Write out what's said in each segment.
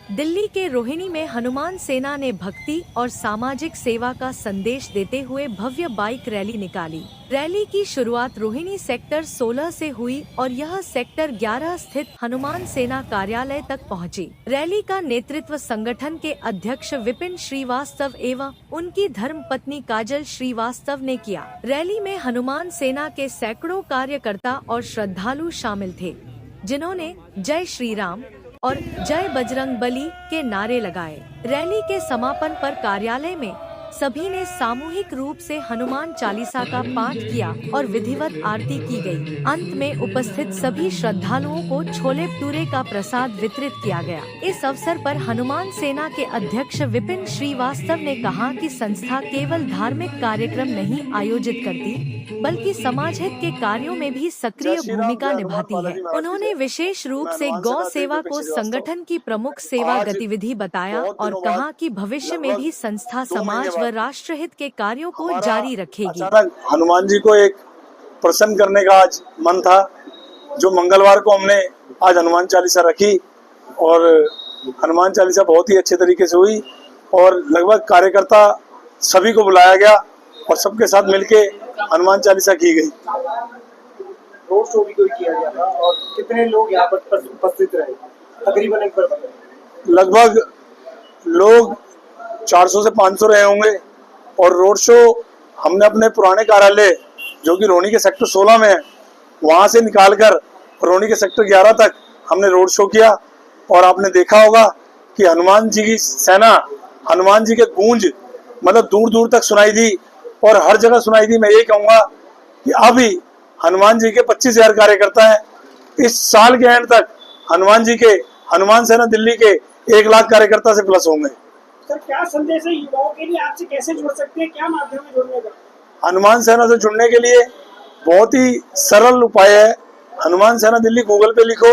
दिल्ली के रोहिणी में हनुमान सेना ने भक्ति और सामाजिक सेवा का संदेश देते हुए भव्य बाइक रैली निकाली। रैली की शुरुआत रोहिणी सेक्टर 16 से हुई और यह सेक्टर 11 स्थित हनुमान सेना कार्यालय तक पहुंची। रैली का नेतृत्व संगठन के अध्यक्ष विपिन श्रीवास्तव एवं उनकी धर्मपत्नी काजल श्रीवास्तव ने किया। रैली में हनुमान सेना के सैकड़ों कार्यकर्ता और श्रद्धालु शामिल थे, जिन्होंने जय श्री राम और जय बजरंगबली के नारे लगाए। रैली के समापन पर कार्यालय में सभी ने सामूहिक रूप से हनुमान चालीसा का पाठ किया और विधिवत आरती की गई। अंत में उपस्थित सभी श्रद्धालुओं को छोले भटूरे का प्रसाद वितरित किया गया। इस अवसर पर हनुमान सेना के अध्यक्ष विपिन श्रीवास्तव ने कहा कि संस्था केवल धार्मिक कार्यक्रम नहीं आयोजित करती, बल्कि समाज हित के कार्यों में भी सक्रिय भूमिका निभाती है। उन्होंने विशेष रूप से गौ सेवा को संगठन की प्रमुख सेवा गतिविधि बताया और कहा कि भविष्य में भी संस्था समाज व राष्ट्रहित के कार्यों को जारी रखेगी। अचानक हनुमान जी को एक प्रसन्न करने का आज मन था, जो मंगलवार को हमने आज हनुमान चालीसा रखी और हनुमान चालीसा बहुत ही अच्छे तरीके से हुई और लगभग कार्यकर्ता सभी को बुलाया गया और सबके साथ मिलके हनुमान चालीसा की गई। रोड शो भी कोई किया गया था और कितने लोग यहाँ पर उपस्थित रहे? तकरीबन एक बार बताएं। लगभग लोग 400 से 500 रहे होंगे और रोड शो हमने अपने पुराने कार्यालय जो कि रोहिणी के सेक्टर 16 में है, वहां से निकालकर रोहिणी के सेक्टर 11 तक हमने रोड शो किया और आपने देखा होगा कि हनुमान जी की सेना, हनुमान जी के गूंज मतलब दूर दूर तक सुनाई दी और हर जगह सुनाई दी। मैं ये कहूँगा कि अभी हनुमान जी के 25,000 कार्यकर्ता हैं। इस साल के एंड तक हनुमान जी के, हनुमान सेना दिल्ली के 1 लाख कार्यकर्ता से प्लस होंगे। सर, क्या संदेश है युवाओं के लिए? आपसे कैसे जुड़ सकते हैं? क्या माध्यम है जुड़ने का? हनुमान सेना से जुड़ने के लिए बहुत ही सरल उपाय है। हनुमान सेना दिल्ली गूगल पे लिखो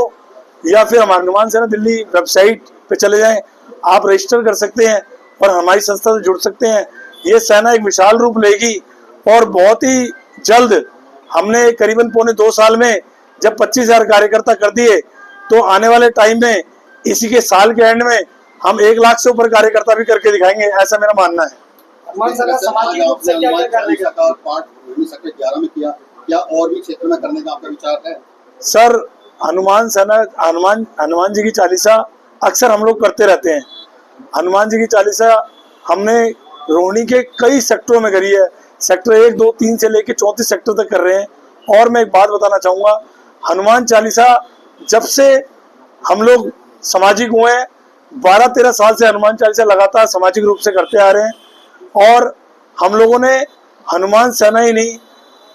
या फिर हम हनुमान सेना दिल्ली वेबसाइट पे चले जाएं, आप रजिस्टर कर सकते हैं और हमारी संस्था से जुड़ सकते हैं। ये सेना एक विशाल रूप लेगी और बहुत ही जल्द हमने करीबन पौने 2 साल में जब 25,000 कार्यकर्ता कर दिए, तो आने वाले टाइम में इसी के साल के एंड में हम 1 लाख से ऊपर कार्यकर्ता भी करके दिखाएंगे, ऐसा मेरा मानना है। सामाजिक रूप से क्या क्या करने का पार्ट सेक्टर 11 में किया, क्या और भी क्षेत्र में करने का आपका विचार है? सर, हनुमान सेना हनुमान जी की चालीसा अक्सर हम लोग करते रहते हैं। हनुमान जी की चालीसा हमने रोहिणी के कई सेक्टरों में करी है। सेक्टर 1, 2, 3 से लेकर 34 सेक्टर तक कर रहे हैं। और मैं एक बात बताना चाहूँगा, हनुमान चालीसा जब से हम लोग सामाजिक हुए हैं, 12-13 साल से हनुमान चालीसा लगातार सामाजिक रूप से करते आ रहे हैं और हम लोगों ने हनुमान सेना ही नहीं,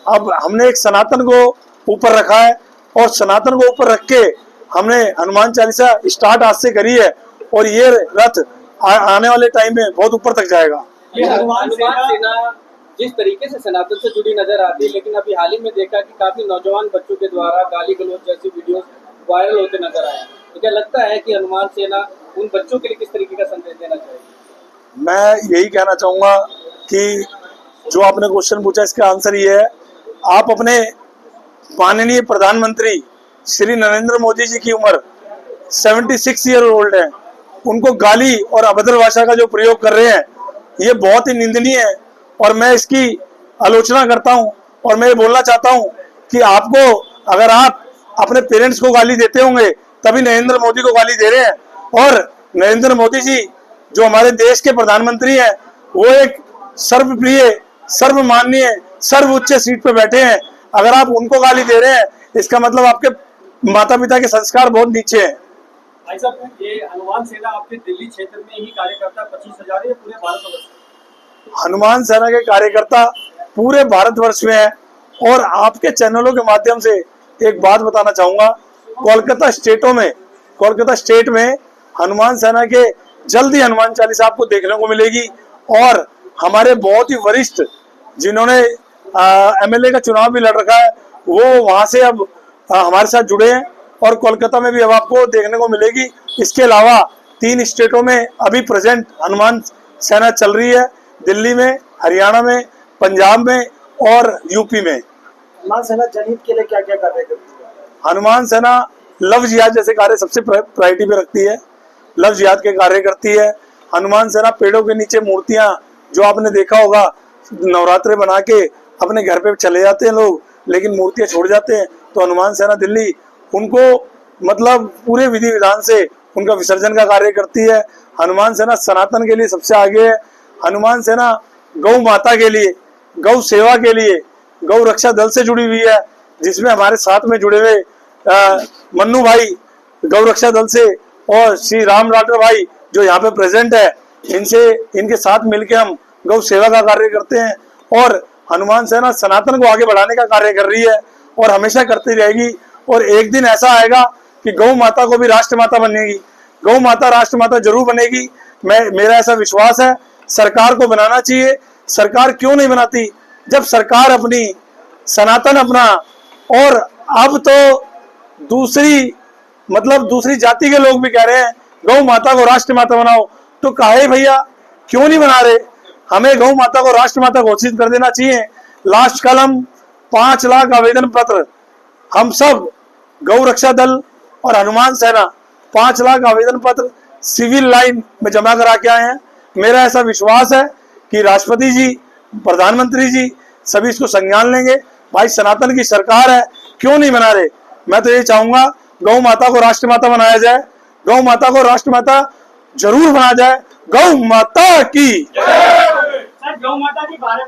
अब हमने एक सनातन को ऊपर रखा है और सनातन को ऊपर रख के हमने हनुमान चालीसा स्टार्ट आज से करी है और ये रथ आने वाले टाइम में बहुत ऊपर तक जाएगा। ये हनुमान सेना जिस तरीके से सनातन से जुड़ी नजर आती है, लेकिन अभी हाल ही में देखा कि काफी नौजवान बच्चों के द्वारा गाली गलौज जैसी वीडियोस वायरल होते नजर आए, तो क्या लगता है कि हनुमान सेना उन बच्चों के लिए किस तरीके का संदेश देना चाहिए? मैं यही कहना चाहूँगा कि जो आपने क्वेश्चन पूछा, इसका आंसर ये है, आप अपने माननीय प्रधानमंत्री श्री नरेंद्र मोदी जी की उम्र 76 ईयर ओल्ड है, उनको गाली और अभद्र भाषा का जो प्रयोग कर रहे हैं, ये बहुत ही निंदनीय है और मैं इसकी आलोचना करता हूं और मैं ये बोलना चाहता हूं कि आपको, अगर आप अपने पेरेंट्स को गाली देते होंगे तभी नरेंद्र मोदी को गाली दे रहे हैं, और नरेंद्र मोदी जी जो हमारे देश के प्रधानमंत्री हैं, वो एक सर्वप्रिय, सर्वमाननीय, सर्वोच्च सीट पे बैठे हैं। अगर आप उनको गाली दे रहे हैं, इसका मतलब आपके माता पिता के संस्कार बहुत नीचे हैं। भाई साहब, ये हनुमान सेना आपके दिल्ली क्षेत्र में ही कार्यकर्ता 25,000 है, पूरे भारतवर्ष? हनुमान सेना के कार्यकर्ता पूरे भारतवर्ष में है और आपके चैनलों के माध्यम से एक बात बताना चाहूंगा, कोलकाता स्टेट में हनुमान सेना के जल्दी हनुमान चालीसा आपको देखने को मिलेगी और हमारे बहुत ही वरिष्ठ जिन्होंने एमएलए का चुनाव भी लड़ रखा है, वो वहां से अब हमारे साथ जुड़े हैं और कोलकाता में भी अब आपको देखने को मिलेगी। इसके अलावा 3 स्टेटों में अभी प्रेजेंट हनुमान सेना चल रही है, दिल्ली में, हरियाणा में, पंजाब में और यूपी में। हनुमान सेना जनहित के लिए क्या क्या कार्य करती है? हनुमान सेना लव जिहाद जैसे कार्य सबसे प्रायोरिटी पे रखती है। लफ्ज जिहाद के कार्य करती है। हनुमान सेना पेड़ों के नीचे मूर्तियां, जो आपने देखा होगा, नवरात्रे बना के अपने घर पे चले जाते हैं लोग, लेकिन मूर्तियां छोड़ जाते हैं। तो हनुमान सेना दिल्ली उनको मतलब पूरे विधि विधान से उनका विसर्जन का कार्य करती है। हनुमान सेना सनातन के लिए सबसे आगे है। हनुमान सेना गौ माता के लिए, गौ सेवा के लिए, गौ रक्षा दल से जुड़ी हुई है, जिसमें हमारे साथ में जुड़े हुए मन्नू भाई गौ रक्षा दल से और श्री राम लाटर भाई जो यहाँ पे प्रेजेंट है, इनके साथ मिलकर हम गौ सेवा का कार्य करते हैं। और हनुमान सेना सनातन को आगे बढ़ाने का कार्य कर रही है और हमेशा करती रहेगी। और एक दिन ऐसा आएगा कि गौ माता को भी राष्ट्र माता बनेगी, गौ माता राष्ट्र माता जरूर बनेगी। मेरा ऐसा विश्वास है। सरकार को बनाना चाहिए। सरकार क्यों नहीं बनाती? जब सरकार अपनी सनातन अपना, और अब तो दूसरी जाति के लोग भी कह रहे हैं गौ माता को राष्ट्र माता बनाओ, तो काहे भैया क्यों नहीं बना रहे? हमें गौ माता को राष्ट्र माता घोषित कर देना चाहिए। लास्ट कल हम 5 लाख आवेदन पत्र, हम सब गौ रक्षा दल और हनुमान सेना 5 लाख आवेदन पत्र सिविल लाइन में जमा करा के आए हैं। मेरा ऐसा विश्वास है कि राष्ट्रपति जी, प्रधानमंत्री जी सभी इसको संज्ञान लेंगे। भाई सनातन की सरकार है, क्यों नहीं बना रहे? मैं तो ये चाहूंगा गौ माता को राष्ट्र माता बनाया जाए, गौ माता को राष्ट्र माता जरूर बनाया जाए। गौ माता की सर, गौ माता के बारे में